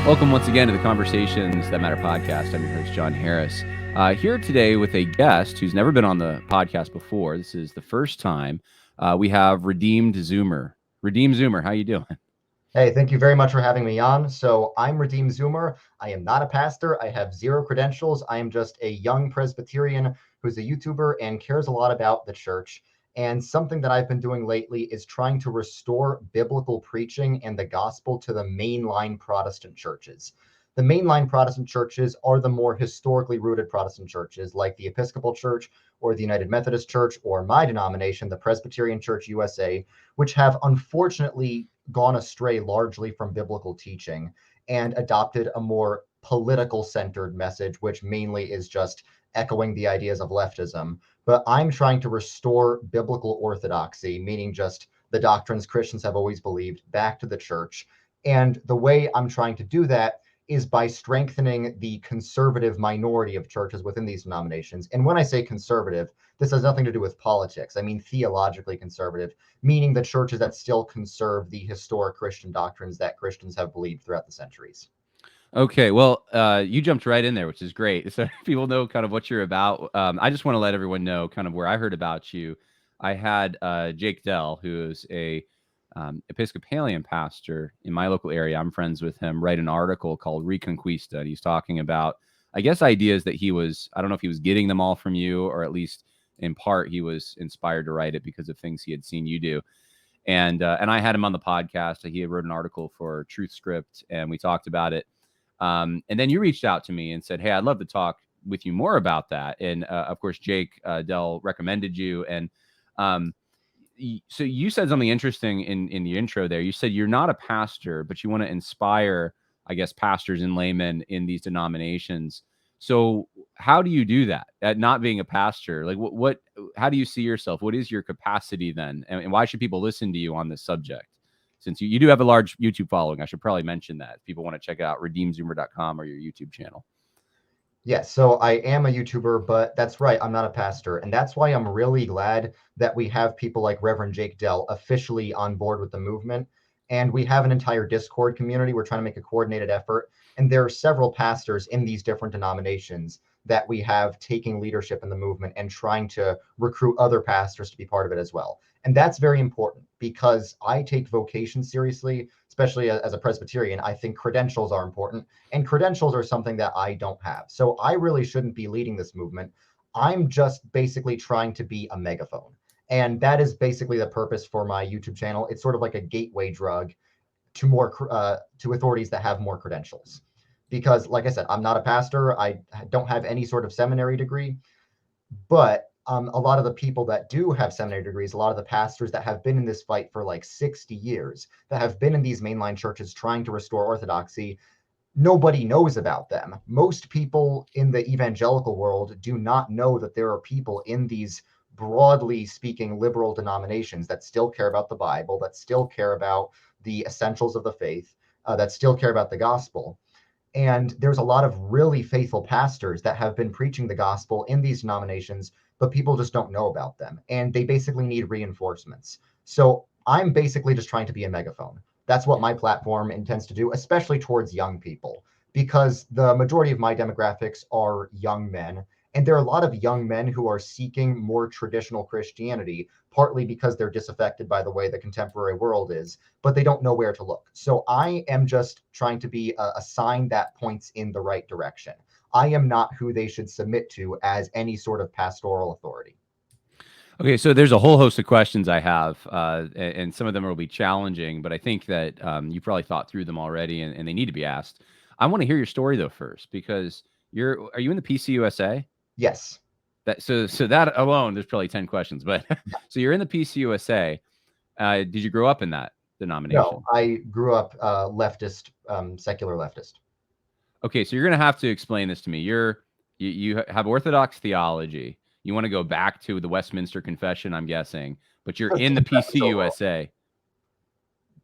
Welcome once again to the Conversations That Matter podcast. I'm your host, John Harris. Here today with a guest who's never been on the podcast before. This is the first time. We have Redeemed Zoomer. Redeemed Zoomer, how you doing? Hey, thank you very much for having me on. So I'm Redeemed Zoomer. I am not a pastor. I have zero credentials. I am just a young Presbyterian who's a YouTuber and cares a lot about the church. And something that I've been doing lately is trying to restore biblical preaching and the gospel to the mainline Protestant churches. The mainline Protestant churches are the more historically rooted Protestant churches, like the Episcopal Church or the United Methodist Church, or my denomination, the Presbyterian Church USA, which have unfortunately gone astray largely from biblical teaching and adopted a more political centered message, which mainly is just echoing the ideas of leftism. But I'm trying to restore biblical orthodoxy, meaning just the doctrines Christians have always believed, back to the church. And the way I'm trying to do that is by strengthening the conservative minority of churches within these denominations. And when I say conservative, this has nothing to do with politics. I mean theologically conservative, meaning the churches that still conserve the historic Christian doctrines that Christians have believed throughout the centuries. Okay, well, you jumped right in there, which is great. So people know kind of what you're about. I just want to let everyone know kind of where I heard about you. I had Jake Dell, who is a Episcopalian pastor in my local area. I'm friends with him. Write an article called Reconquista, and he's talking about, I guess, ideas that I don't know if he was getting them all from you, or at least in part he was inspired to write it because of things he had seen you do. And I had him on the podcast. He had wrote an article for Truth Script, and we talked about it. And then you reached out to me and said, "Hey, I'd love to talk with you more about that." And of course, Jake Dell recommended you. And so you said something interesting in the intro there. You said you're not a pastor, but you want to inspire, I guess, pastors and laymen in these denominations. So how do you do that at not being a pastor? Like how do you see yourself? What is your capacity then? And why should people listen to you on this subject? Since you do have a large YouTube following, I should probably mention that if people want to check out redeemzoomer.com or your YouTube channel. Yes, so I am a YouTuber, but that's right, I'm not a pastor. And that's why I'm really glad that we have people like Reverend Jake Dell officially on board with the movement. And we have an entire Discord community. We're trying to make a coordinated effort. And there are several pastors in these different denominations that we have taking leadership in the movement and trying to recruit other pastors to be part of it as well. And that's very important because I take vocation seriously, especially as a Presbyterian. I think credentials are important, and credentials are something that I don't have. So I really shouldn't be leading this movement. I'm just basically trying to be a megaphone. And that is basically the purpose for my YouTube channel. It's sort of like a gateway drug to to authorities that have more credentials. Because, like I said, I'm not a pastor. I don't have any sort of seminary degree. But a lot of the people that do have seminary degrees, a lot of the pastors that have been in this fight for like 60 years, that have been in these mainline churches trying to restore orthodoxy, nobody knows about them. Most people in the evangelical world do not know that there are people in these broadly speaking liberal denominations that still care about the Bible, that still care about the essentials of the faith, that still care about the gospel. And there's a lot of really faithful pastors that have been preaching the gospel in these denominations, but people just don't know about them. And they basically need reinforcements. So I'm basically just trying to be a megaphone. That's what my platform intends to do, especially towards young people, because the majority of my demographics are young men. And there are a lot of young men who are seeking more traditional Christianity, partly because they're disaffected by the way the contemporary world is, but they don't know where to look. So I am just trying to be a sign that points in the right direction. I am not who they should submit to as any sort of pastoral authority. Okay, so there's a whole host of questions I have, and some of them will be challenging, but I think that you probably thought through them already, and they need to be asked. I want to hear your story though first, because are you in the PCUSA? Yes. So that alone, there's probably 10 questions, but so you're in the PCUSA. Did you grow up in that No, denomination? I grew up leftist, secular leftist. Okay, so you're gonna have to explain this to me. You have Orthodox theology. You want to go back to the Westminster Confession, I'm guessing, but you're in the Seems that was overall. PCUSA.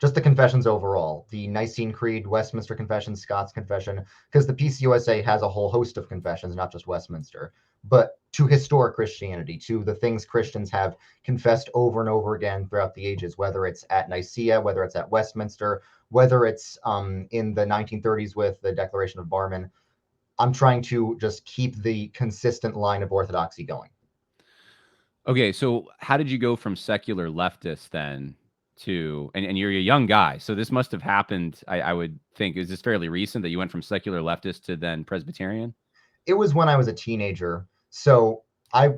Just the confessions overall, the Nicene Creed, Westminster Confession, Scots Confession, because the PCUSA has a whole host of confessions, not just Westminster, but to historic Christianity, to the things Christians have confessed over and over again throughout the ages, whether it's at Nicaea, whether it's at Westminster, whether it's in the 1930s with the Declaration of Barmen. I'm trying to just keep the consistent line of orthodoxy going. Okay, so how did you go from secular leftist then to, and you're a young guy, so this must have happened, I would think, is this fairly recent that you went from secular leftist to then Presbyterian? It was when I was a teenager. So I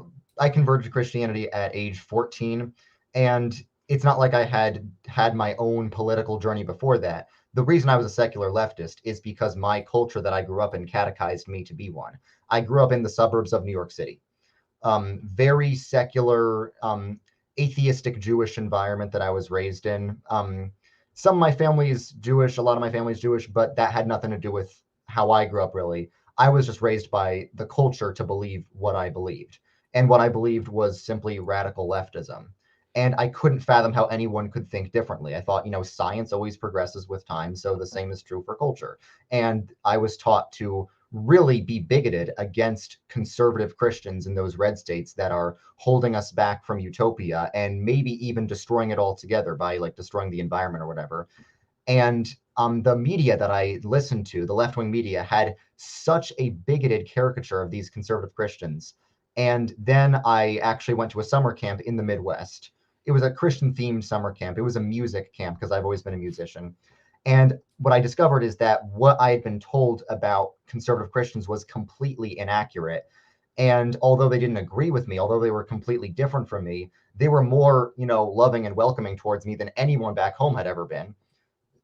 converted to Christianity at age 14, and it's not like I had my own political journey before that. The reason I was a secular leftist is because my culture that I grew up in catechized me to be one. I grew up in the suburbs of New York City. Very secular, atheistic Jewish environment that I was raised in. Some of my family is Jewish, a lot of my family is Jewish, but that had nothing to do with how I grew up, really. I was just raised by the culture to believe what I believed. And what I believed was simply radical leftism. And I couldn't fathom how anyone could think differently. I thought, science always progresses with time, so the same is true for culture. And I was taught to really be bigoted against conservative Christians in those red states that are holding us back from utopia and maybe even destroying it altogether by like destroying the environment or whatever. And the media that I listened to, the left wing media, had such a bigoted caricature of these conservative Christians. And then I actually went to a summer camp in the Midwest. It was a Christian themed summer camp. It was a music camp because I've always been a musician. And what I discovered is that what I had been told about conservative Christians was completely inaccurate. And although they didn't agree with me, although they were completely different from me, they were more, loving and welcoming towards me than anyone back home had ever been.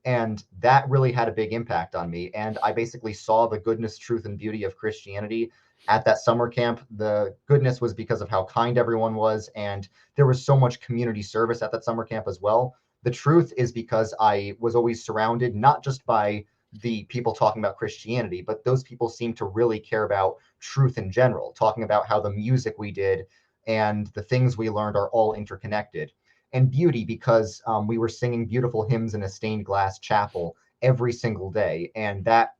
And that really had a big impact on me. And I basically saw the goodness, truth, and beauty of Christianity at that summer camp. The goodness was because of how kind everyone was. And there was so much community service at that summer camp as well. The truth is because I was always surrounded not just by the people talking about Christianity, but those people seemed to really care about truth in general, talking about how the music we did and the things we learned are all interconnected, and beauty because we were singing beautiful hymns in a stained glass chapel every single day. And that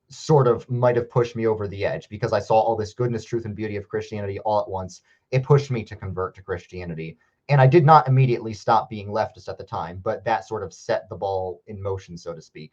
sort of might have pushed me over the edge because I saw all this goodness, truth, and beauty of Christianity all at once. It pushed me to convert to Christianity. And I did not immediately stop being leftist at the time, but that sort of set the ball in motion, so to speak.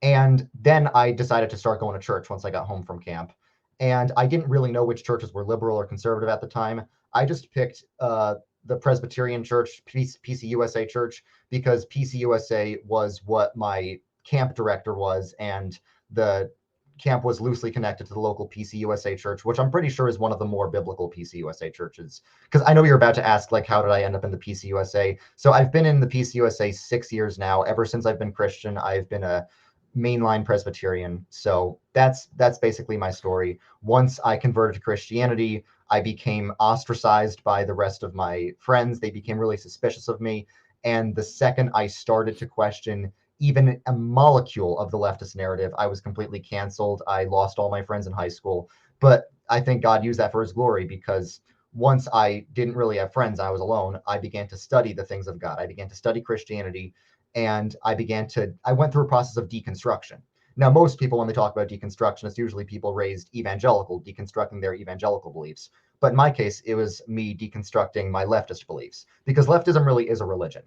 And then I decided to start going to church once I got home from camp. And I didn't really know which churches were liberal or conservative at the time. I just picked the Presbyterian Church, PCUSA Church, because PCUSA was what my camp director was, and the camp was loosely connected to the local PCUSA Church, which I'm pretty sure is one of the more biblical PCUSA churches. Because I know you're about to ask, like, how did I end up in the PCUSA? So I've been in the PCUSA 6 years now. Ever since I've been Christian, I've been a mainline Presbyterian. So that's basically my story. Once I converted to Christianity, I became ostracized by the rest of my friends. They became really suspicious of me. And the second I started to question even a molecule of the leftist narrative, I was completely canceled. I lost all my friends in high school. But I think God used that for his glory, because once I didn't really have friends, I was alone, I began to study the things of God. I began to study Christianity, and I went through a process of deconstruction. Now, most people, when they talk about deconstruction, it's usually people raised evangelical, deconstructing their evangelical beliefs. But in my case, it was me deconstructing my leftist beliefs, because leftism really is a religion.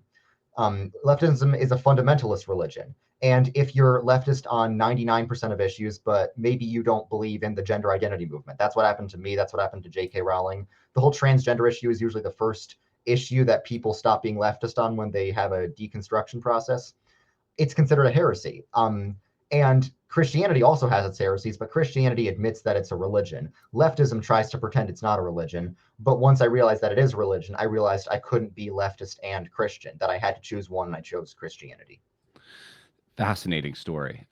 Leftism is a fundamentalist religion. And if you're leftist on 99% of issues, but maybe you don't believe in the gender identity movement, that's what happened to me. That's what happened to J.K. Rowling. The whole transgender issue is usually the first issue that people stop being leftist on when they have a deconstruction process. It's considered a heresy. And Christianity also has its heresies, but Christianity admits that it's a religion. Leftism tries to pretend it's not a religion. But once I realized that it is a religion, I realized I couldn't be leftist and Christian, that I had to choose one, and I chose Christianity. Fascinating story.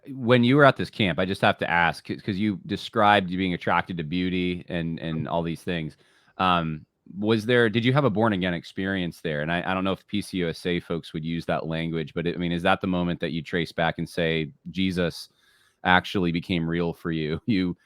When you were at this camp, I just have to ask, because you described you being attracted to beauty and all these things. Did you have a born again experience there? And I don't know if PCUSA folks would use that language, but is that the moment that you trace back and say Jesus actually became real for you? You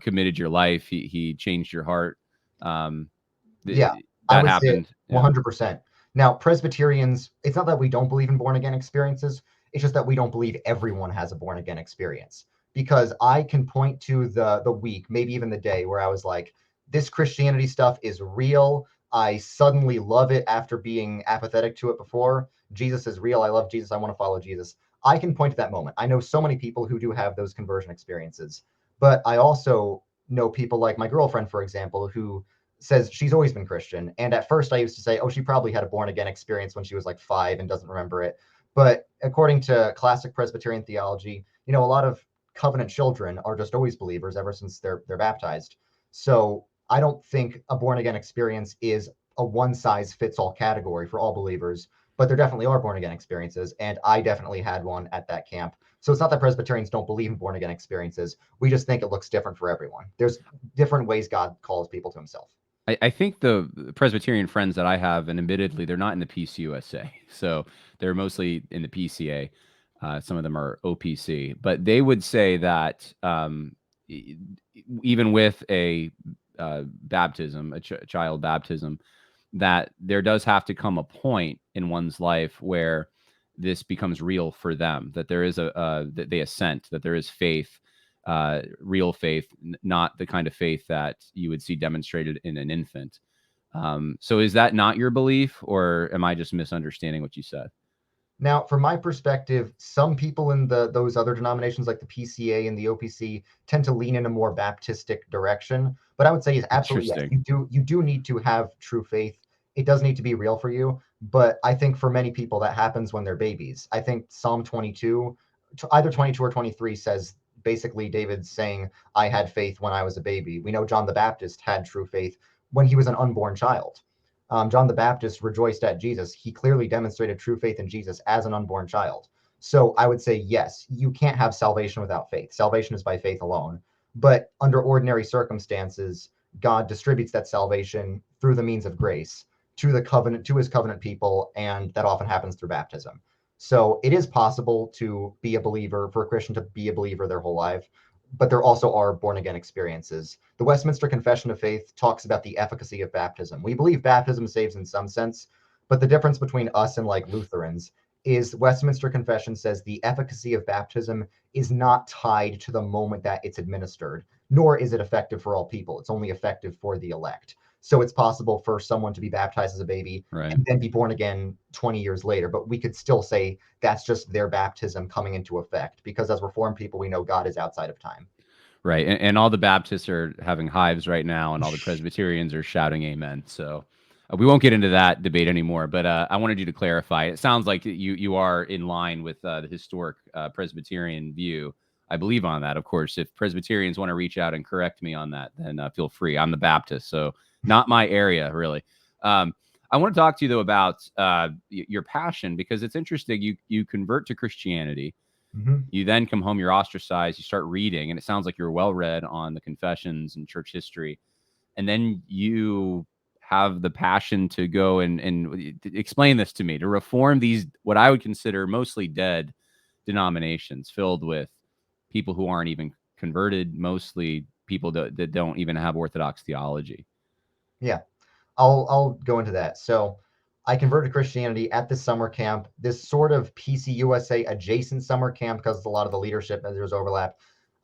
committed your life. He changed your heart. Yeah, I That would say happened. Yeah. 100%. Now, Presbyterians, it's not that we don't believe in born again experiences, it's just that we don't believe everyone has a born again experience. Because I can point to the week, maybe even the day, where I was like, this Christianity stuff is real. I suddenly love it after being apathetic to it before. Jesus is real. I love Jesus. I want to follow Jesus. I can point to that moment. I know so many people who do have those conversion experiences, but I also know people like my girlfriend, for example, who says she's always been Christian. And at first I used to say, oh, she probably had a born again experience when she was like 5 and doesn't remember it. But according to classic Presbyterian theology, a lot of covenant children are just always believers ever since they're baptized. So I don't think a born again experience is a one size fits all category for all believers, but there definitely are born again experiences. And I definitely had one at that camp. So it's not that Presbyterians don't believe in born again experiences. We just think it looks different for everyone. There's different ways God calls people to himself. I think the Presbyterian friends that I have, and admittedly, they're not in the PCUSA, so they're mostly in the PCA. Some of them are OPC, but they would say that even with a baptism, a child baptism, that there does have to come a point in one's life where this becomes real for them, that there is that they assent, that there is faith, real faith, not the kind of faith that you would see demonstrated in an infant. So is that not your belief, or am I just misunderstanding what you said? Now, from my perspective, some people in those other denominations like the PCA and the OPC tend to lean in a more Baptistic direction. But I would say is absolutely yes. Interesting. You do need to have true faith. It does need to be real for you. But I think for many people that happens when they're babies. I think Psalm 22, either 22 or 23 says basically David's saying, I had faith when I was a baby. We know John the Baptist had true faith when he was an unborn child. John the Baptist rejoiced at Jesus. He clearly demonstrated true faith in Jesus as an unborn child. So I would say, yes, you can't have salvation without faith. Salvation is by faith alone. But under ordinary circumstances, God distributes that salvation through the means of grace to his covenant people, and that often happens through baptism. So it is possible to be a believer, for a Christian to be a believer their whole life, but there also are born again experiences. The Westminster Confession of Faith talks about the efficacy of baptism. We believe baptism saves in some sense, but the difference between us and like Lutherans is Westminster Confession says the efficacy of baptism is not tied to the moment that it's administered, nor is it effective for all people. It's only effective for the elect. So it's possible for someone to be baptized as a baby Right. and then be born again 20 years later, but we could still say that's just their baptism coming into effect, because as Reformed people, we know God is outside of time. Right. And all the Baptists are having hives right now, and all the Presbyterians are shouting amen. So we won't get into that debate anymore. But I wanted you to clarify. It sounds like you are in line with the historic Presbyterian view. I believe on that. Of course, if Presbyterians want to reach out and correct me on that, then feel free. I'm the Baptist, so not my area, really. I want to talk to you, though, about your passion, because it's interesting. You convert to Christianity. Mm-hmm. You then come home, you're ostracized, you start reading, and it sounds like you're well read on the confessions and church history. And then you have the passion to go and explain this to me, to reform these, what I would consider mostly dead denominations filled with people who aren't even converted, mostly people that don't even have orthodox theology. Yeah, I'll go into that. So I converted to Christianity at this summer camp, this sort of PCUSA adjacent summer camp, because a lot of the leadership and there's overlap.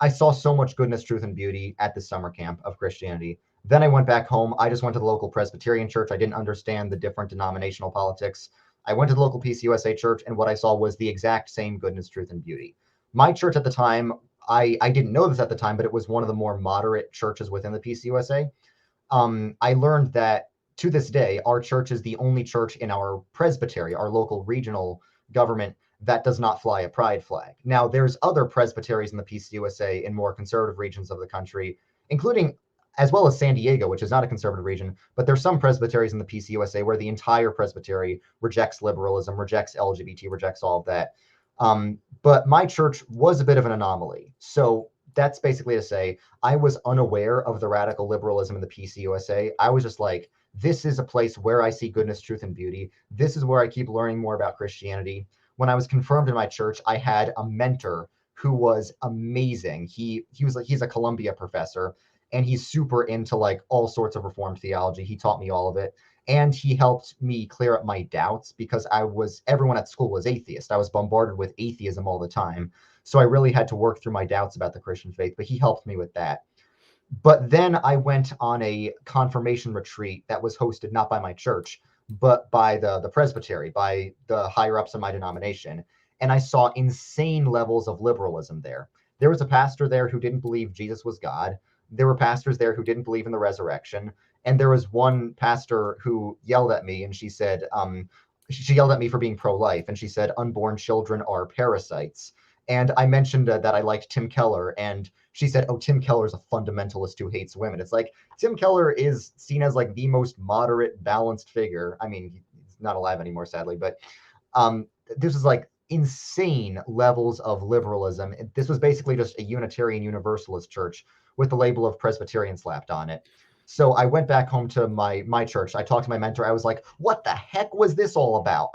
I saw so much goodness, truth, and beauty at the summer camp of Christianity. Then I went back home. I just went to the local Presbyterian church. I didn't understand the different denominational politics. I went to the local PCUSA church, and what I saw was the exact same goodness, truth, and beauty. My church at the time, I didn't know this at the time, but it was one of the more moderate churches within the PCUSA. I learned that to this day, our church is the only church in our presbytery, our local regional government, that does not fly a pride flag. Now, there's other presbyteries in the PCUSA in more conservative regions of the country, including as well as San Diego, which is not a conservative region, but there's some presbyteries in the PCUSA where the entire presbytery rejects liberalism, rejects LGBT, rejects all of that. But my church was a bit of an anomaly. So that's basically to say, I was unaware of the radical liberalism in the PCUSA. I was just like, this is a place where I see goodness, truth, and beauty. This is where I keep learning more about Christianity. When I was confirmed in my church, I had a mentor who was amazing. He's a Columbia professor, and he's super into like all sorts of Reformed theology. He taught me all of it. And he helped me clear up my doubts because everyone at school was atheist. I was bombarded with atheism all the time. So I really had to work through my doubts about the Christian faith, but he helped me with that. But then I went on a confirmation retreat that was hosted not by my church, but by the presbytery, by the higher ups in my denomination. And I saw insane levels of liberalism there. There was a pastor there who didn't believe Jesus was God. There were pastors there who didn't believe in the resurrection. And there was one pastor who yelled at me, and she yelled at me for being pro-life, and she said, unborn children are parasites. And I mentioned that I liked Tim Keller, and she said, "Oh, Tim Keller is a fundamentalist who hates women." It's like Tim Keller is seen as like the most moderate, balanced figure. I mean, he's not alive anymore, sadly, but this is like insane levels of liberalism. This was basically just a Unitarian Universalist church with the label of Presbyterian slapped on it. So I went back home to my church. I talked to my mentor. I was like, "What the heck was this all about?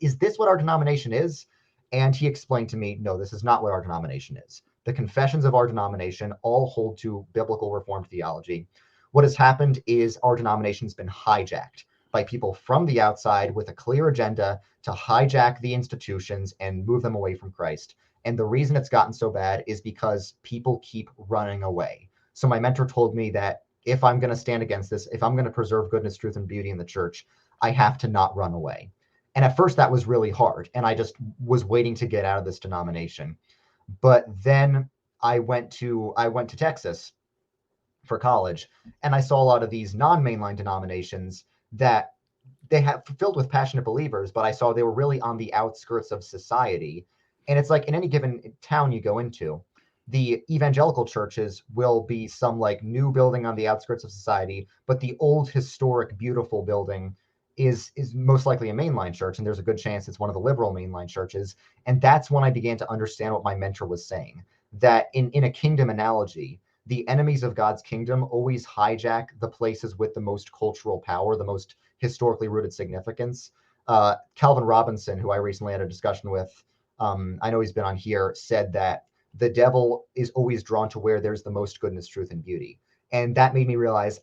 Is this what our denomination is?" And he explained to me, "No, this is not what our denomination is. The confessions of our denomination all hold to biblical Reformed theology. What has happened is our denomination's been hijacked by people from the outside with a clear agenda to hijack the institutions and move them away from Christ. And the reason it's gotten so bad is because people keep running away." So my mentor told me that if I'm going to stand against this, if I'm going to preserve goodness, truth, and beauty in the church, I have to not run away. And at first that was really hard. And I just was waiting to get out of this denomination. But then I went to Texas for college, and I saw a lot of these non-mainline denominations that they have filled with passionate believers, but I saw they were really on the outskirts of society. And it's like in any given town you go into, the evangelical churches will be some like new building on the outskirts of society, but the old historic beautiful building is most likely a mainline church, and there's a good chance it's one of the liberal mainline churches. And that's when I began to understand what my mentor was saying, that in a kingdom analogy, the enemies of God's kingdom always hijack the places with the most cultural power, the most historically rooted significance. Calvin Robinson, who I recently had a discussion with, I know he's been on here, said that the devil is always drawn to where there's the most goodness, truth, and beauty. And that made me realize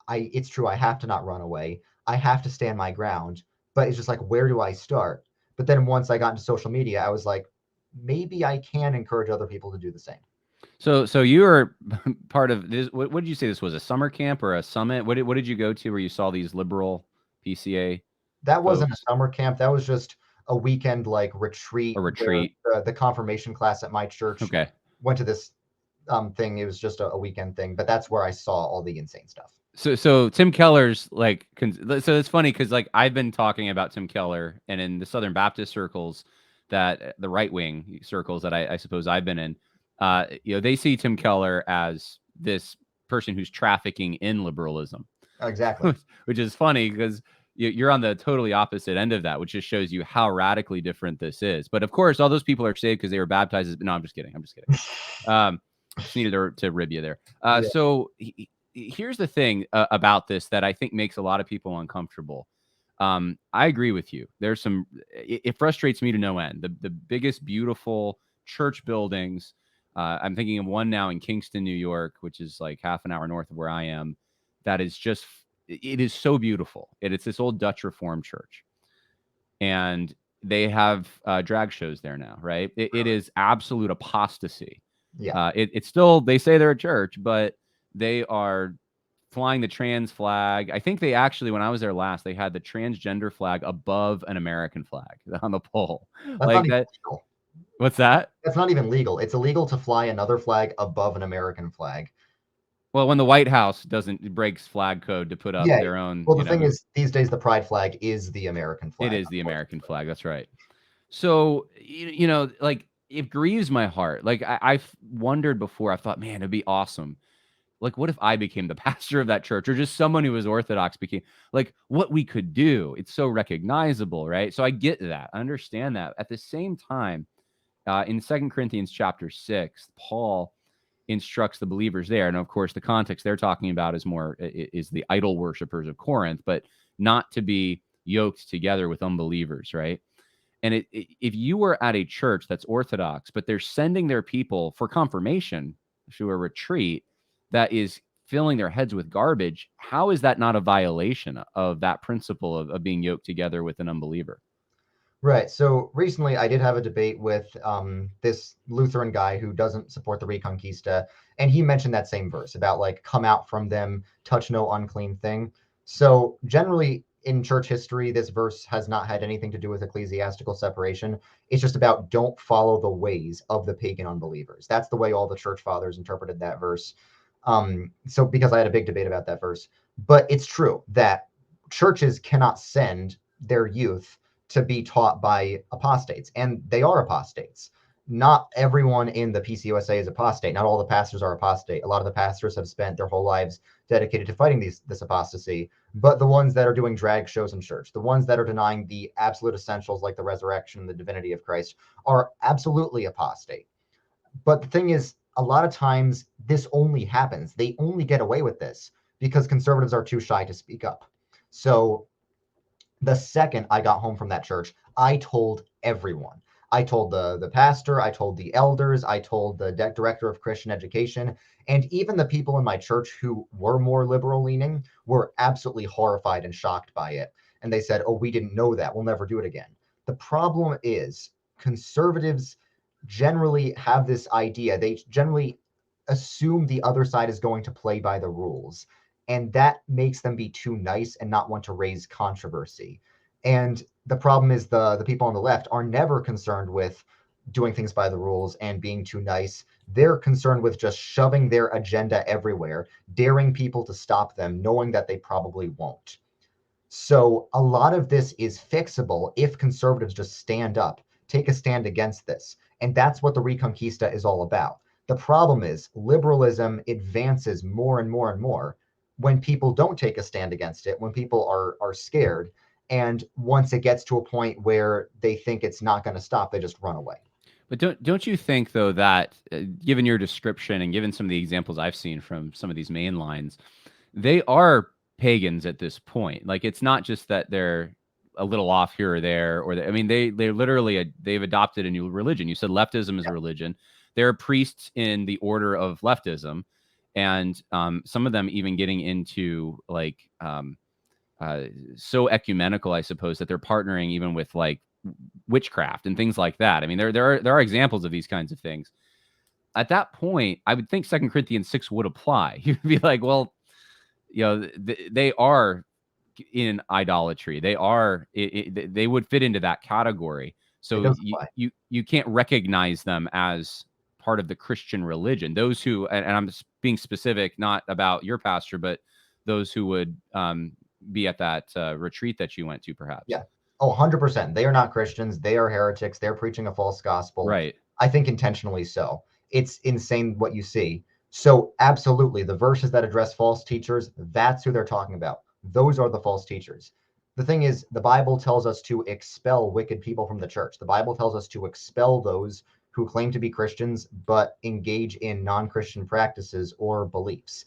it's true. I have to not run away. I have to stand my ground. But it's just like, where do I start? But then once I got into social media, I was like, maybe I can encourage other people to do the same. So you were part of this. What did you say? This was a summer camp or a summit? What did you go to where you saw these liberal PCA That wasn't a folks? summer camp. That was just a weekend like A retreat where retreat? the confirmation class at my church Okay. went to this thing. It was just a weekend thing, but that's where I saw all the insane stuff. So Tim Keller's like so it's funny because like I've been talking about Tim Keller and in the Southern Baptist circles that the right wing circles that I suppose I've been in, they see Tim Keller as this person who's trafficking in liberalism, Exactly. which is funny because you're on the totally opposite end of that, which just shows you how radically different this is. But of course, all those people are saved because they were baptized. No, I'm just kidding. I'm just kidding. Just needed to rib you there. Yeah. So here's the thing about this that I think makes a lot of people uncomfortable. I agree with you. There's it frustrates me to no end. The biggest beautiful church buildings. I'm thinking of one now in Kingston, New York, which is like half an hour north of where I am. That is just, it is so beautiful. It's this old Dutch Reformed church. And they have drag shows there now, right? It is absolute apostasy. Yeah. It's still, they say they're a church, but they are flying the trans flag. I think they actually, when I was there last, they had the transgender flag above an American flag on the pole. That's not Like even that. legal. What's that? That's not even legal. It's illegal to fly another flag above an American flag. Well, when the White House doesn't breaks flag code to put up Yeah. their own, Well, the thing is, these days the pride flag is the American it flag, is the American unfortunately. flag. That's right. So, like it grieves my heart. Like I've wondered before, I thought, man, it'd be awesome. Like, what if I became the pastor of that church or just someone who was Orthodox became like what we could do? It's so recognizable, right? So I get that. I understand that. At the same time, in 2 Corinthians chapter 6, Paul instructs the believers there. And of course, the context they're talking about is the idol worshipers of Corinth, but not to be yoked together with unbelievers, right? And if you were at a church that's Orthodox, but they're sending their people for confirmation to a retreat that is filling their heads with garbage, how is that not a violation of that principle of being yoked together with an unbeliever? Right. So recently, I did have a debate with this Lutheran guy who doesn't support the Reconquista, and he mentioned that same verse about like come out from them, touch no unclean thing. So generally in church history, this verse has not had anything to do with ecclesiastical separation. It's just about don't follow the ways of the pagan unbelievers. That's the way all the church fathers interpreted that verse. So because I had a big debate about that verse, but it's true that churches cannot send their youth to be taught by apostates, and they are apostates. Not everyone in the PCUSA is apostate. Not all the pastors are apostate. A lot of the pastors have spent their whole lives dedicated to fighting this apostasy. But the ones that are doing drag shows in church, the ones that are denying the absolute essentials like the resurrection and the divinity of Christ, are absolutely apostate. But the thing is, a lot of times this only happens. They only get away with this because conservatives are too shy to speak up. So the second I got home from that church, I told everyone. I told the pastor, I told the elders, I told the director of Christian education, and even the people in my church who were more liberal leaning were absolutely horrified and shocked by it. And they said, "Oh, we didn't know that. We'll never do it again." The problem is conservatives generally have this idea. They generally assume the other side is going to play by the rules, and that makes them be too nice and not want to raise controversy. And the problem is the people on the left are never concerned with doing things by the rules and being too nice. They're concerned with just shoving their agenda everywhere, daring people to stop them, knowing that they probably won't. So a lot of this is fixable if conservatives just stand up, take a stand against this. And that's what the Reconquista is all about. The problem is liberalism advances more and more and more when people don't take a stand against it, when people are scared. And once it gets to a point where they think it's not going to stop, they just run away. But don't you think though that given your description and given some of the examples I've seen from some of these main lines, they are pagans at this point. Like it's not just that they're a little off here or there, or I mean they literally they've adopted a new religion. You said leftism is a religion. There are priests in the order of leftism, and some of them even getting into like so ecumenical, I suppose, that they're partnering even with like witchcraft and things like that. I mean, there are examples of these kinds of things. At that point, I would think 2 Corinthians 6 would apply. You'd be like, well, they are in idolatry. They are they would fit into that category. It So does apply. you can't recognize them as part of the Christian religion. Those who, and I'm being specific, not about your pastor, but those who would be at that retreat that you went to, perhaps. Yeah. Oh, 100%. They are not Christians. They are heretics. They're preaching a false gospel. Right. I think intentionally so. It's insane what you see. So, absolutely, the verses that address false teachers, that's who they're talking about. Those are the false teachers. The thing is, the Bible tells us to expel wicked people from the church. The Bible tells us to expel those who claim to be Christians but engage in non Christian practices or beliefs.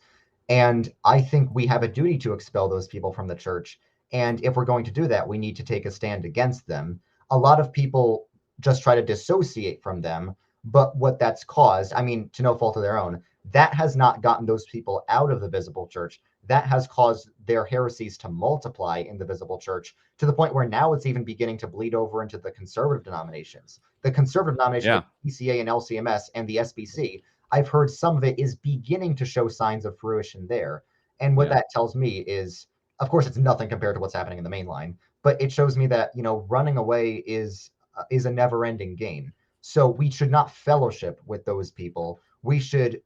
And I think we have a duty to expel those people from the church. And if we're going to do that, we need to take a stand against them. A lot of people just try to dissociate from them. But what that's caused, I mean, to no fault of their own, that has not gotten those people out of the visible church. That has caused their heresies to multiply in the visible church to the point where now it's even beginning to bleed over into the conservative denominations. The conservative denominations Yeah. like PCA and LCMS and the SBC, I've heard some of it is beginning to show signs of fruition there. And what Yeah. that tells me is, of course, it's nothing compared to what's happening in the main line, but it shows me that, running away is a never-ending game. So we should not fellowship with those people. We should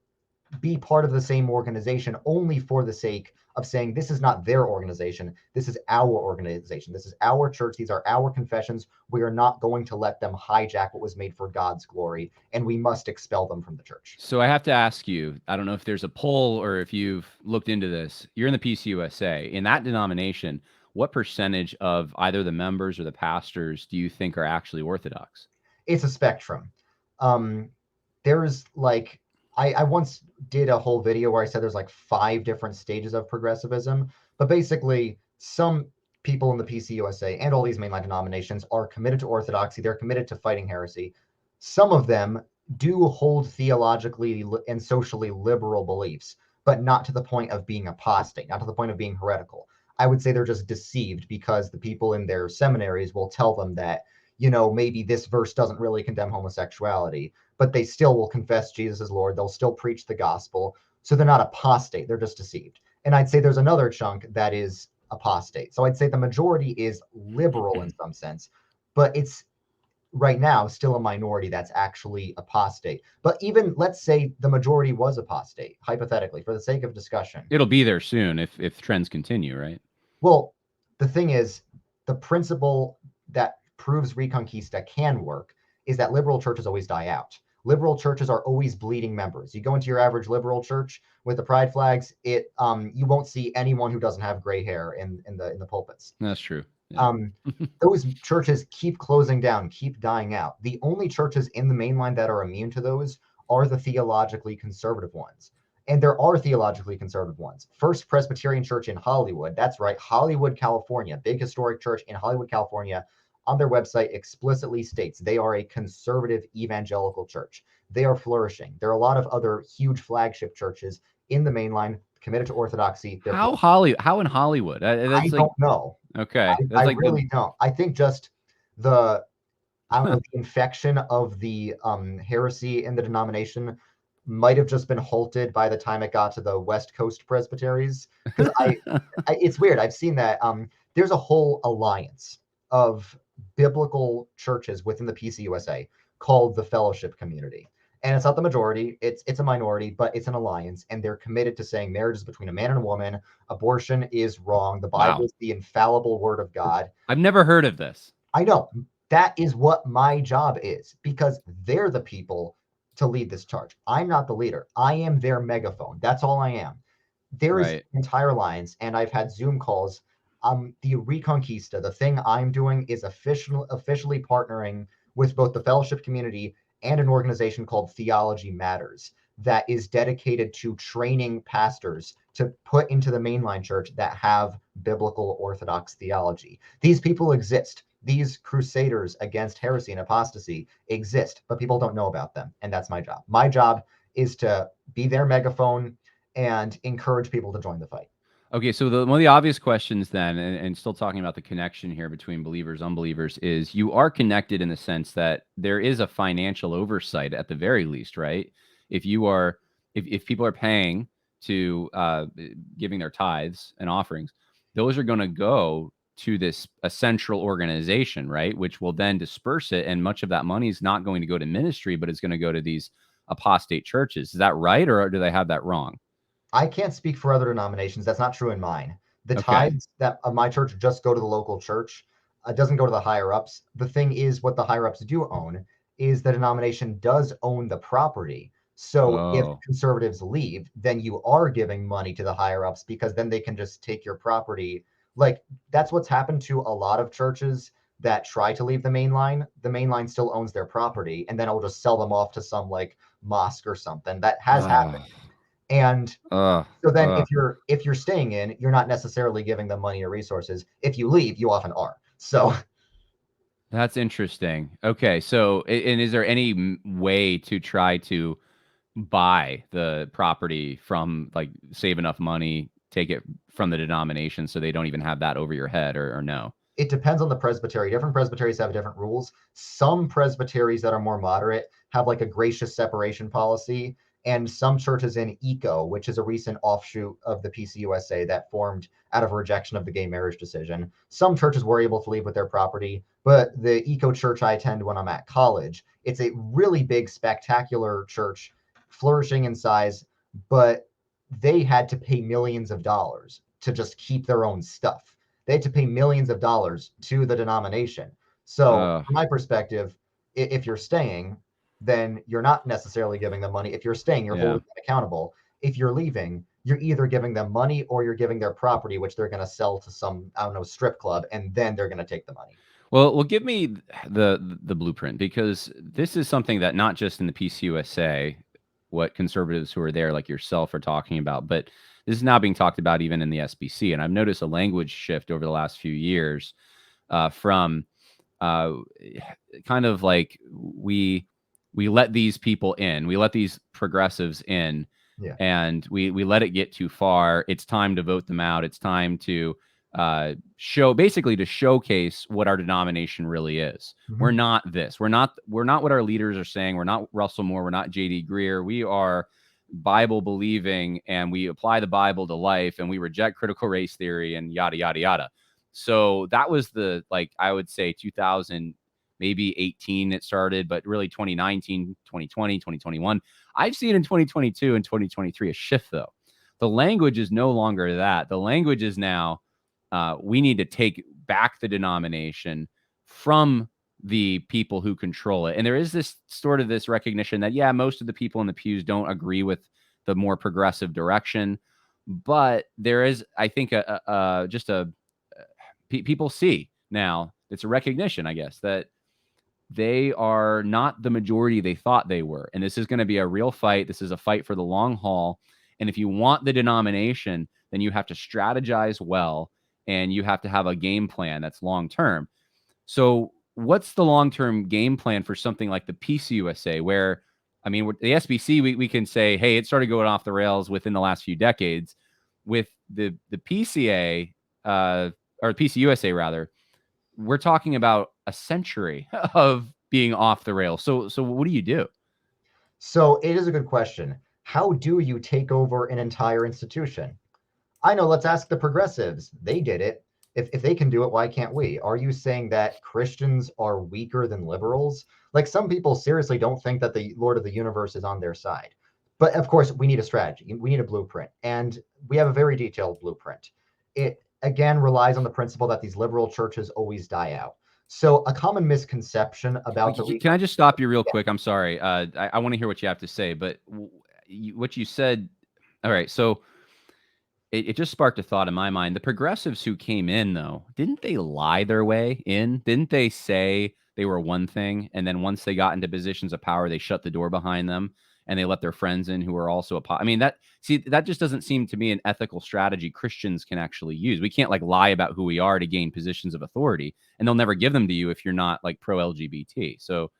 be part of the same organization only for the sake of saying this is not their organization. This is our organization. This is our church. These are our confessions. We are not going to let them hijack what was made for God's glory, and we must expel them from the church. So I have to ask you, I don't know if there's a poll or if you've looked into this. You're in the PCUSA. In that denomination, what percentage of either the members or the pastors do you think are actually Orthodox? It's a spectrum. Um, there's like I once did a whole video where I said there's like 5 different stages of progressivism, but basically some people in the PCUSA and all these mainline denominations are committed to orthodoxy. They're committed to fighting heresy. Some of them do hold theologically and socially liberal beliefs, but not to the point of being apostate, not to the point of being heretical. I would say they're just deceived because the people in their seminaries will tell them that, maybe this verse doesn't really condemn homosexuality, but they still will confess Jesus as Lord. They'll still preach the gospel. So they're not apostate, they're just deceived. And I'd say there's another chunk that is apostate. So I'd say the majority is liberal in some sense, but it's right now still a minority that's actually apostate. But even let's say the majority was apostate, hypothetically, for the sake of discussion. It'll be there soon if trends continue, right? Well, the thing is, the principle that proves reconquista can work is that liberal churches always die out. Liberal churches are always bleeding members. You go into your average liberal church with the pride flags, you won't see anyone who doesn't have gray hair in the pulpits. That's true. Yeah. Those churches keep closing down, keep dying out. The only churches in the mainline that are immune to those are the theologically conservative ones. And there are theologically conservative ones. First Presbyterian Church in Hollywood, that's right, Hollywood, California, big historic church in Hollywood, California, on their website explicitly states they are a conservative evangelical church. They are flourishing. There are a lot of other huge flagship churches in the mainline committed to orthodoxy. How in Hollywood? I don't know. Okay. I really don't. I think just the the infection of the heresy in the denomination might have just been halted by the time it got to the West Coast presbyteries. Because it's weird. I've seen that there's a whole alliance of biblical churches within the PCUSA called the Fellowship Community. And it's not the majority, it's a minority, but it's an alliance, and they're committed to saying marriage is between a man and a woman, abortion is wrong, the Bible is the infallible word of God. I've never heard of this. I know. That is what my job is, because they're the people to lead this charge. I'm not the leader. I am their megaphone. That's all I am. There is entire alliance, and I've had Zoom calls. The Reconquista, the thing I'm doing is officially partnering with both the fellowship community and an organization called Theology Matters that is dedicated to training pastors to put into the mainline church that have biblical orthodox theology. These people exist. These crusaders against heresy and apostasy exist, but people don't know about them, and that's my job. My job is to be their megaphone and encourage people to join the fight. Okay, so one of the obvious questions then, and still talking about the connection here between believers, unbelievers, is you are connected in the sense that there is a financial oversight at the very least, right? If people are paying to giving their tithes and offerings, those are going to go to a central organization, right? Which will then disperse it, and much of that money is not going to go to ministry, but it's going to go to these apostate churches. Is that right, or do they have that wrong? I can't speak for other denominations. That's not true in mine. The tithes that of my church just go to the local church. It doesn't go to the higher ups. The thing is, what the higher ups do own is the denomination does own the property. So if conservatives leave, then you are giving money to the higher ups, because then they can just take your property. Like, that's what's happened to a lot of churches that try to leave the mainline. The mainline still owns their property, and then it'll just sell them off to some like mosque or something. That has happened. And so then if you're staying in, you're not necessarily giving them money or resources. If you leave, you often are. So that's interesting. Okay, so and is there any way to try to buy the property from, like, save enough money, take it from the denomination so they don't even have that over your head, or no? It depends on the presbytery. Different presbyteries have different rules. Some presbyteries that are more moderate have like a gracious separation policy. And some churches in ECO, which is a recent offshoot of the PCUSA that formed out of a rejection of the gay marriage decision, some churches were able to leave with their property. But the ECO church I attend when I'm at college, it's a really big, spectacular church, flourishing in size, but they had to pay millions of dollars to just keep their own stuff. They had to pay millions of dollars to the denomination. So from my perspective, if you're staying, then you're not necessarily giving them money. If you're staying, you're holding them accountable. If you're leaving, you're either giving them money or you're giving their property, which they're going to sell to some, I don't know, strip club, and then they're going to take the money. Well, give me the blueprint, because this is something that not just in the PCUSA, what conservatives who are there like yourself are talking about, but this is now being talked about even in the SBC. And I've noticed a language shift over the last few years from kind of like we let these people in, we let these progressives in Yeah. and we let it get too far. It's time to vote them out. It's time to basically to showcase what our denomination really is. We're Mhm. not this. We're not what our leaders are saying. We're not Russell Moore. We're not J.D. Greer. We are Bible believing, and we apply the Bible to life, and we reject critical race theory and yada yada yada. So that was the, like, I would say 2000, maybe 18 it started, but really 2019, 2020, 2021. I've seen in 2022 and 2023 a shift, though. The language is no longer that. The language is now we need to take back the denomination from the people who control it. And there is this sort of this recognition that, yeah, most of the people in the pews don't agree with the more progressive direction. But there is, I think, people see now, it's a recognition, I guess, that they are not the majority they thought they were. And this is going to be a real fight. This is a fight for the long haul. And if you want the denomination, then you have to strategize well, and you have to have a game plan that's long term. So, what's the long term game plan for something like the PCUSA, where, I mean, with the SBC, we can say, hey, it started going off the rails within the last few decades. With the PCA, or PCUSA rather, we're talking about a century of being off the rails. So what do you do? So it is a good question. How do you take over an entire institution? I know, let's ask the progressives. They did it. If they can do it, why can't we? Are you saying that Christians are weaker than liberals? Like, some people seriously don't think that the Lord of the universe is on their side. But of course, we need a strategy. We need a blueprint. And we have a very detailed blueprint. It, again, relies on the principle that these liberal churches always die out. So a common misconception about the Can I just stop you real yeah. quick? I'm sorry. I want to hear what you have to say, but what you said. All right. So it just sparked a thought in my mind. The progressives who came in, though, didn't they lie their way in? Didn't they say they were one thing, and then once they got into positions of power, they shut the door behind them and they let their friends in who were also I mean, that just doesn't seem to me an ethical strategy Christians can actually use. We can't, like, lie about who we are to gain positions of authority, and they'll never give them to you if you're not, like, pro LGBT. So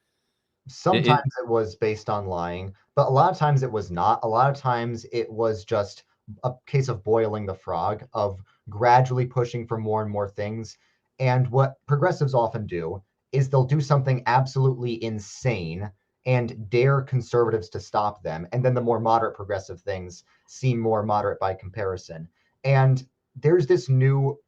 Sometimes it was based on lying, but a lot of times it was not. A lot of times it was just a case of boiling the frog, of gradually pushing for more and more things. And what progressives often do is they'll do something absolutely insane and dare conservatives to stop them. And then the more moderate progressive things seem more moderate by comparison. And there's this new,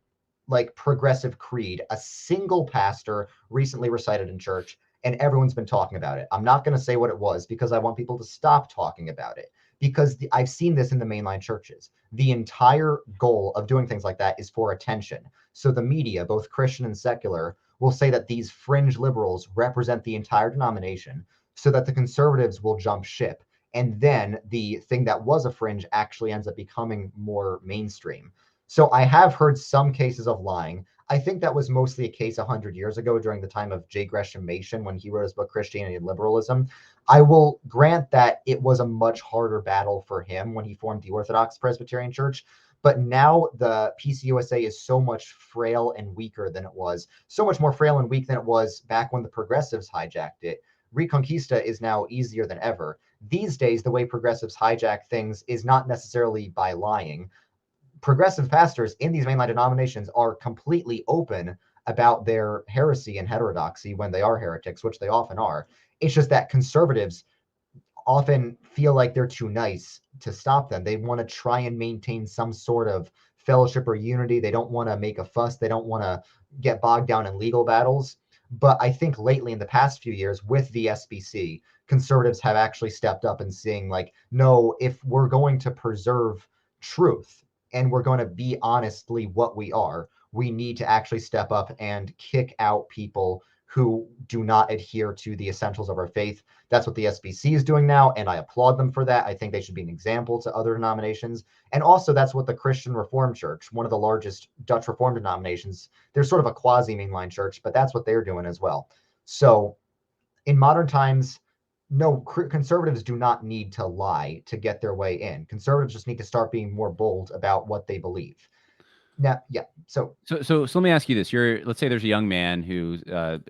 like, progressive creed a single pastor recently recited in church, and everyone's been talking about it. I'm not going to say what it was because I want people to stop talking about it, because I've seen this in the mainline churches. The entire goal of doing things like that is for attention. So the media, both Christian and secular, will say that these fringe liberals represent the entire denomination, so that the conservatives will jump ship. And then the thing that was a fringe actually ends up becoming more mainstream. So I have heard some cases of lying. I think that was mostly a case 100 years ago during the time of J. Gresham Machen, when he wrote his book Christianity and Liberalism. I will grant that it was a much harder battle for him when he formed the Orthodox Presbyterian Church. But now the PCUSA is so much frail and weaker than it was, so much more frail and weak than it was back when the progressives hijacked it. Reconquista is now easier than ever. These days, the way progressives hijack things is not necessarily by lying. Progressive pastors in these mainline denominations are completely open about their heresy and heterodoxy when they are heretics, which they often are. It's just that conservatives often feel like they're too nice to stop them. They want to try and maintain some sort of fellowship or unity. They don't want to make a fuss. They don't want to get bogged down in legal battles. But I think lately, in the past few years, with the SBC, conservatives have actually stepped up and saying, like, no, if we're going to preserve truth and we're going to be honestly what we are, we need to actually step up and kick out people who do not adhere to the essentials of our faith. That's what the SBC is doing now, and I applaud them for that. I think they should be an example to other denominations. And also, that's what the Christian Reformed Church, one of the largest Dutch Reformed denominations, they're sort of a quasi-mainline church, but that's what they're doing as well. So in modern times, no, conservatives do not need to lie to get their way in. Conservatives just need to start being more bold about what they believe. Now, yeah. So let me ask you this: let's say there's a young man who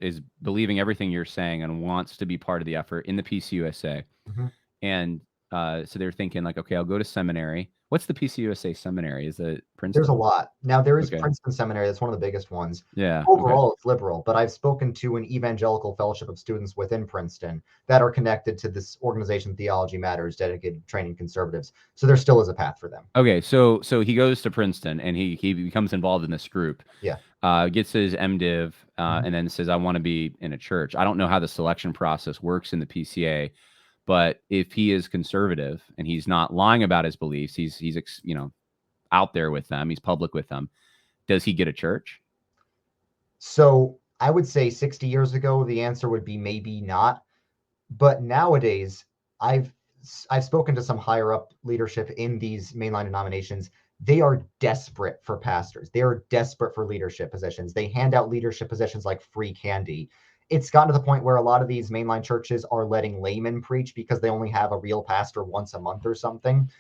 is believing everything you're saying and wants to be part of the effort in the PCUSA, Mhm. and So they're thinking like, okay, I'll go to seminary. What's the PCUSA seminary? Is it There's a Princeton? lot. Now, there is Okay. Princeton Seminary. That's one of the biggest ones. Yeah. Okay. Overall, it's liberal, but I've spoken to an evangelical fellowship of students within Princeton that are connected to this organization, Theology Matters, dedicated to training conservatives. So there still is a path for them. Okay. So he goes to Princeton and he becomes involved in this group. Yeah. Gets his MDiv, Mhm. and then says, I want to be in a church. I don't know how the selection process works in the PCA, but if he is conservative and he's not lying about his beliefs, he's out there with them, he's public with them. Does he get a church? So I would say 60 years ago, the answer would be maybe not. But nowadays, I've I've spoken to some higher up leadership in these mainline denominations. They are desperate for pastors. They are desperate for leadership positions. They hand out leadership positions like free candy. It's gotten to the point where a lot of these mainline churches are letting laymen preach because they only have a real pastor once a month or something.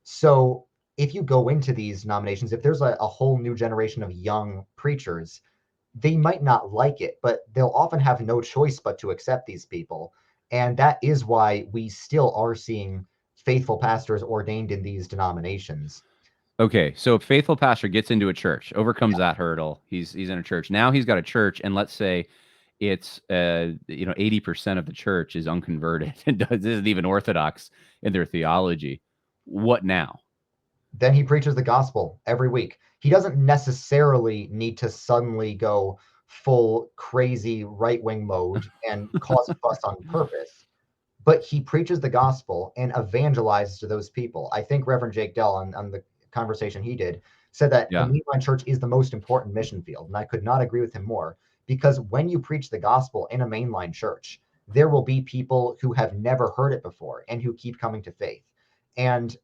So if you go into these denominations, if there's a whole new generation of young preachers, they might not like it, but they'll often have no choice but to accept these people. And that is why we still are seeing faithful pastors ordained in these denominations. Okay, so a faithful pastor gets into a church, overcomes that hurdle. He's in a church. Now he's got a church, and let's say it's 80% of the church is unconverted and isn't even orthodox in their theology. What now? Then he preaches the gospel every week. He doesn't necessarily need to suddenly go full crazy right wing mode and cause a fuss on purpose, but he preaches the gospel and evangelizes to those people. I think Reverend Jake Dell, on the conversation he did, said that the Yeah. mainline church is the most important mission field. And I could not agree with him more, because when you preach the gospel in a mainline church, there will be people who have never heard it before and who keep coming to faith. And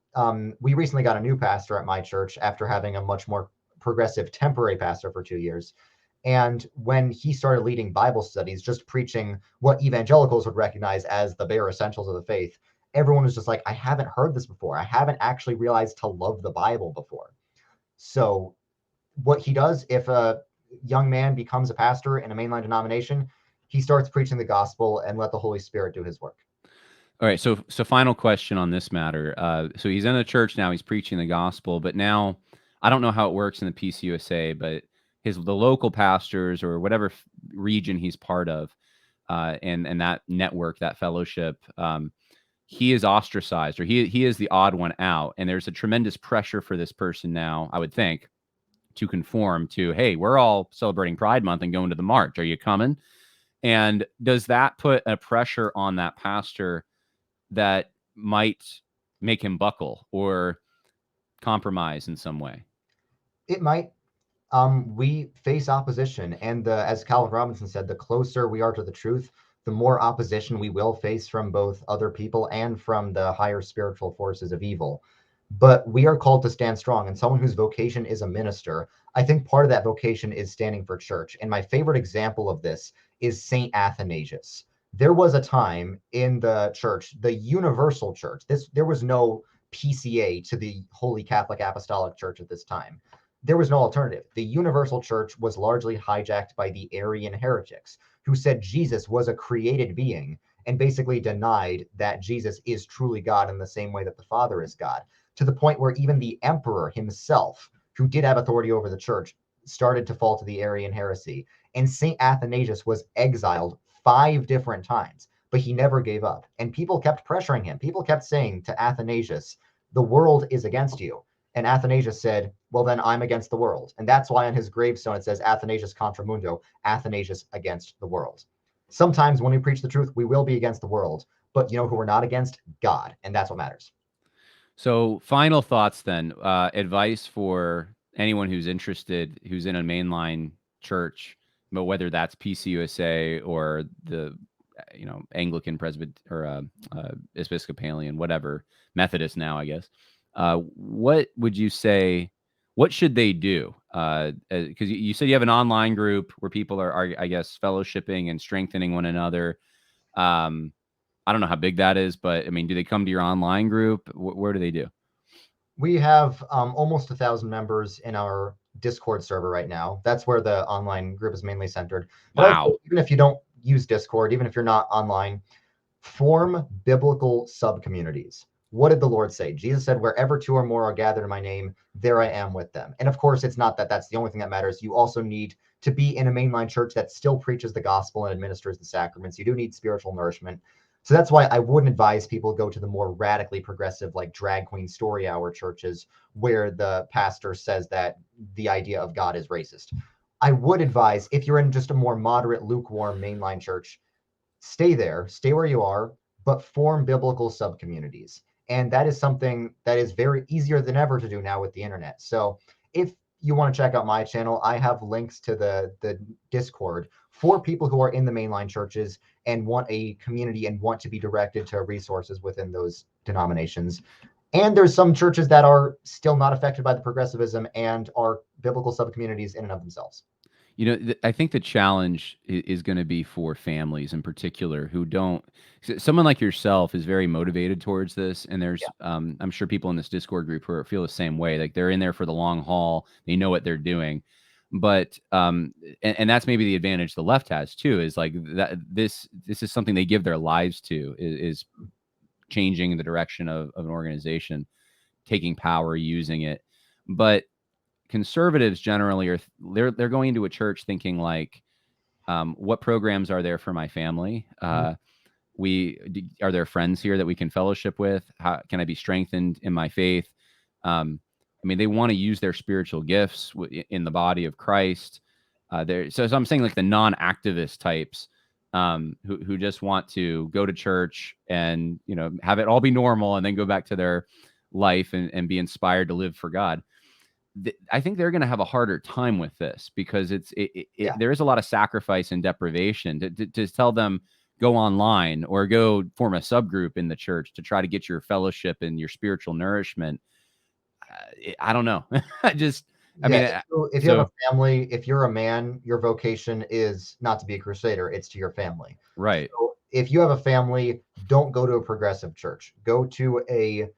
we recently got a new pastor at my church after having a much more progressive temporary pastor for 2 years. And when he started leading Bible studies, just preaching what evangelicals would recognize as the bare essentials of the faith, everyone was just like, I haven't heard this before. I haven't actually realized to love the Bible before. So, what he does, if a young man becomes a pastor in a mainline denomination, he starts preaching the gospel and let the Holy Spirit do his work. All right. So final question on this matter. So he's in a church now. He's preaching the gospel, but now I don't know how it works in the PCUSA, but the local pastors or whatever region he's part of, and that network, that fellowship, he is ostracized, or he is the odd one out, and there's a tremendous pressure for this person now, I would think, to conform to, hey, we're all celebrating Pride Month and going to the march. Are you coming? And does that put a pressure on that pastor that might make him buckle or compromise in some way? It might. We face opposition, and as Calvin Robinson said, the closer we are to the truth, the more opposition we will face from both other people and from the higher spiritual forces of evil. But we are called to stand strong, and someone whose vocation is a minister, I think part of that vocation is standing for church. And my favorite example of this is Saint Athanasius. There was a time in the church, the universal church. There was no PCA to the Holy Catholic Apostolic Church at this time. There was no alternative. The universal church was largely hijacked by the Arian heretics, who said Jesus was a created being and basically denied that Jesus is truly God in the same way that the Father is God, to the point where even the emperor himself, who did have authority over the church, started to fall to the Arian heresy. And St. Athanasius was exiled 5 different times, but he never gave up. And people kept pressuring him. People kept saying to Athanasius, the world is against you. And Athanasius said, well, then I'm against the world. And that's why on his gravestone it says Athanasius contra mundo, Athanasius against the world. Sometimes when we preach the truth, we will be against the world, but you know who we're not against? God. And that's what matters. So final thoughts then, advice for anyone who's interested, who's in a mainline church, but whether that's PCUSA or the Anglican, Presbyterian, or Episcopalian, whatever, Methodist now, I guess. What would you say? What should they do? Because you said you have an online group where people are, I guess, fellowshipping and strengthening one another. Um, I don't know how big that is, but I mean, do they come to your online group? Where do they do? We have almost 1,000 members in our Discord server right now. That's where the online group is mainly centered. But I would say, Wow. even if you don't use Discord, even if you're not online, form biblical sub communities. What did the Lord say? Jesus said, wherever two or more are gathered in my name, there I am with them. And of course, it's not that that's the only thing that matters. You also need to be in a mainline church that still preaches the gospel and administers the sacraments. You do need spiritual nourishment. So that's why I wouldn't advise people to go to the more radically progressive, like drag queen story hour churches, where the pastor says that the idea of God is racist. I would advise, if you're in just a more moderate, lukewarm mainline church, stay there, stay where you are, but form biblical subcommunities. And that is something that is very easier than ever to do now with the internet. So if you want to check out my channel, I have links to the Discord for people who are in the mainline churches and want a community and want to be directed to resources within those denominations. And there's some churches that are still not affected by the progressivism and are biblical subcommunities in and of themselves. I think the challenge is going to be for families in particular who don't. Someone like yourself is very motivated towards this, and there's, I'm sure people in this Discord group who feel the same way. Like they're in there for the long haul. They know what they're doing, but and that's maybe the advantage the left has too. Is like that this is something they give their lives to. Is changing the direction of an organization, taking power, using it, but conservatives generally are they're going into a church thinking like, what programs are there for my family? Are there friends here that we can fellowship with? How can I be strengthened in my faith? I mean, they want to use their spiritual gifts in the body of Christ. So I'm saying like the non-activist types, who just want to go to church and have it all be normal and then go back to their life and be inspired to live for God. I think they're going to have a harder time with this because there is a lot of sacrifice and deprivation to tell them go online or go form a subgroup in the church to try to get your fellowship and your spiritual nourishment. I don't know. I mean, if you have a family, if you're a man, your vocation is not to be a crusader, it's to your family. Right. So if you have a family, don't go to a progressive church. Go to a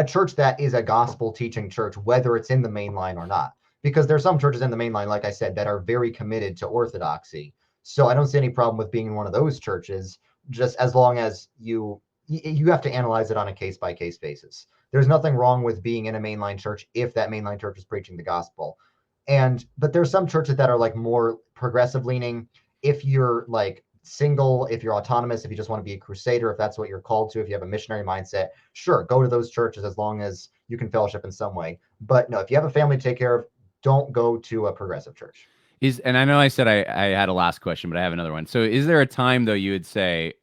church that is a gospel teaching church, whether it's in the main line or not. Because there's some churches in the main line, like I said, that are very committed to orthodoxy. So I don't see any problem with being in one of those churches, just as long as you have to analyze it on a case by case basis. There's nothing wrong with being in a mainline church if that mainline church is preaching the gospel. But there's some churches that are like more progressive leaning. If you're like single, if you're autonomous, if you just want to be a crusader, if that's what you're called to, if you have a missionary mindset, sure, go to those churches as long as you can fellowship in some way. But no, if you have a family to take care of, don't go to a progressive church. And I know I said I had a last question, but I have another one. So is there a time though you would say,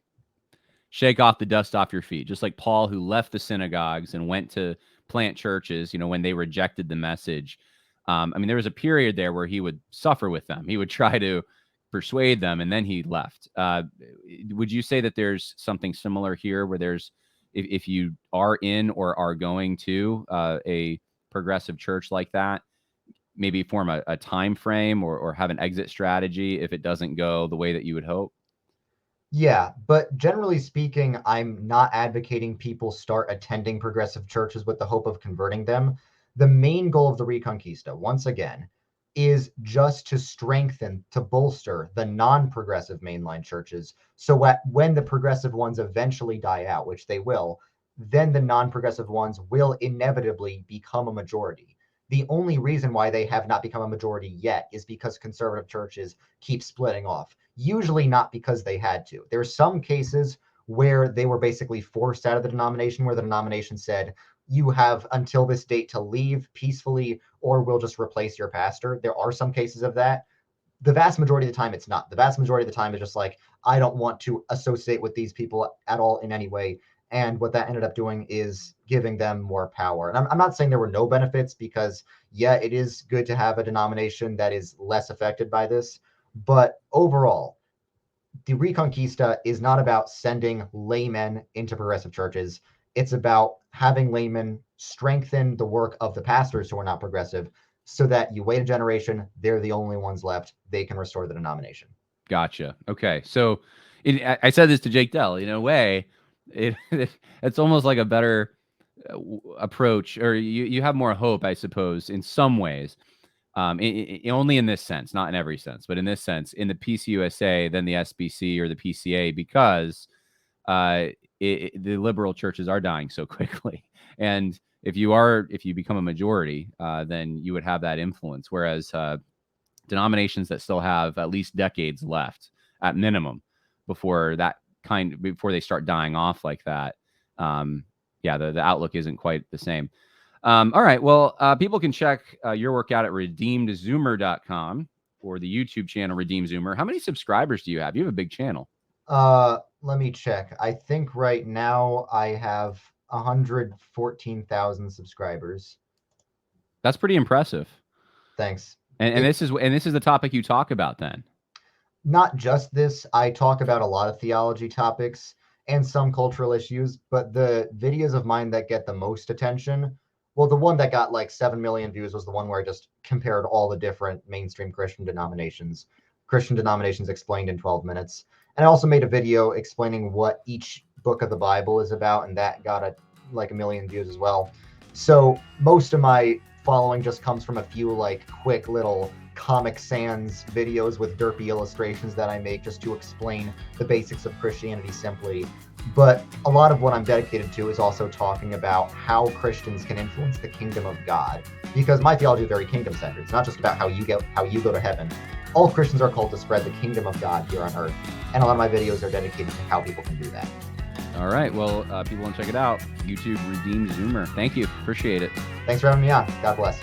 shake off the dust off your feet, just like Paul, who left the synagogues and went to plant churches, when they rejected the message? I mean, there was a period there where he would suffer with them. He would try to persuade them, and then he left. Would you say that there's something similar here where there's, if you are in or are going to a progressive church like that, maybe form a time frame or have an exit strategy if it doesn't go the way that you would hope? Yeah, but generally speaking, I'm not advocating people start attending progressive churches with the hope of converting them. The main goal of the Reconquista, once again, is just to strengthen, to bolster the non-progressive mainline churches. So when the progressive ones eventually die out, which they will, then the non-progressive ones will inevitably become a majority. The only reason why they have not become a majority yet is because conservative churches keep splitting off, usually not because they had to. There are some cases where they were basically forced out of the denomination, where the denomination said, you have until this date to leave peacefully, or we'll just replace your pastor. There are some cases of that. The vast majority of the time, it's not. The vast majority of the time is just like, I don't want to associate with these people at all in any way. And what that ended up doing is giving them more power. And I'm not saying there were no benefits, because, yeah, it is good to have a denomination that is less affected by this. But overall, the Reconquista is not about sending laymen into progressive churches. It's about having laymen strengthen the work of the pastors who are not progressive, so that you wait a generation, they're the only ones left, they can restore the denomination. Gotcha. Okay. So I said this to Jake Dell. In a way, it's almost like a better approach, or you have more hope, I suppose, in some ways. Only in this sense, not in every sense, but in this sense, in the PCUSA than the SBC or the PCA, because the liberal churches are dying so quickly. And if you become a majority, then you would have that influence. Whereas denominations that still have at least decades left at minimum before they start dying off like that, the outlook isn't quite the same. All right. Well, people can check your work out at redeemedzoomer.com or the YouTube channel Redeem Zoomer. How many subscribers do you have? You have a big channel. Let me check. I think right now I have 114,000 subscribers. That's pretty impressive. Thanks. And this is the topic you talk about then. Not just this. I talk about a lot of theology topics and some cultural issues, but the videos of mine that get the most attention, well, the one that got like 7 million views was the one where I just compared all the different mainstream Christian denominations explained in 12 minutes. And I also made a video explaining what each book of the Bible is about, and that got like 1 million views as well. So most of my following just comes from a few like quick little Comic Sans videos with derpy illustrations that I make just to explain the basics of Christianity simply. But a lot of what I'm dedicated to is also talking about how Christians can influence the kingdom of God, because my theology is very kingdom-centered. It's not just about how you go to heaven. All Christians are called to spread the kingdom of God here on earth, and a lot of my videos are dedicated to how people can do that. All right. Well, people want to check it out. YouTube Redeem Zoomer. Thank you. Appreciate it. Thanks for having me on. God bless.